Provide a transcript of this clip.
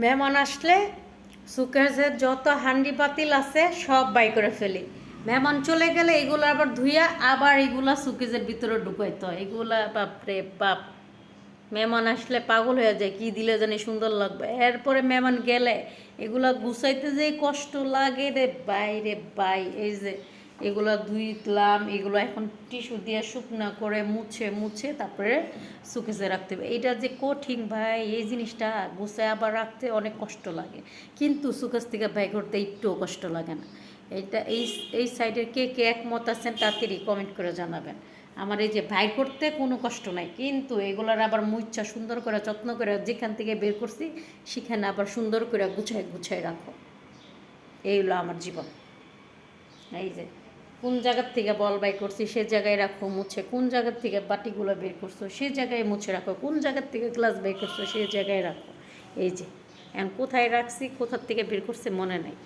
মেহমান আসলে সুকেজের যত হান্ডি পাতিল আছে সব বাই করে ফেলি। মেহমান চলে গেলে এগুলো আবার ধুইয়া আবার এগুলা সুকেজের ভিতরে ঢুকাইতে হয়। এগুলা বাপরে বাপ, মেহমান আসলে পাগল হয়ে যায় কি দিলে জানি সুন্দর লাগবে। এরপরে মেহমান গেলে এগুলা গুছাইতে যে কষ্ট লাগে রে বাই রে বাই। এই যে এগুলো ধুইলাম, এগুলো এখন টিস্যু দিয়ে শুকনা করে মুছে মুছে তারপরে সুকেসে রাখতে হবে। এইটা যে কঠিন ভাই, এই জিনিসটা গুছায় আবার রাখতে অনেক কষ্ট লাগে, কিন্তু সুকেস থেকে বাই করতে একটুও কষ্ট লাগে না। এইটা এই এই সাইডের কে কে একমত আছেন তাড়াতাড়ি কমেন্ট করে জানাবেন। আমার এই যে ভাই করতে কোনো কষ্ট নাই, কিন্তু এগুলার আবার মুচ্ছা সুন্দর করে যত্ন করে যেখান থেকে বের করছি সেখানে আবার সুন্দর করে গুছাই গুছাই রাখো। এই হলো আমার জীবন। এই যে কোন জায়গার থেকে বল বাই করছি সে জায়গায় রাখো মুছে, কোন জায়গার থেকে বাটিগুলো বের করছো সে জায়গায় মুছে রাখো, কোন জায়গার থেকে গ্লাস বের করছো সে জায়গায় রাখো। এই যে এখন কোথায় রাখছি কোথার থেকে বের করছে মনে নাই।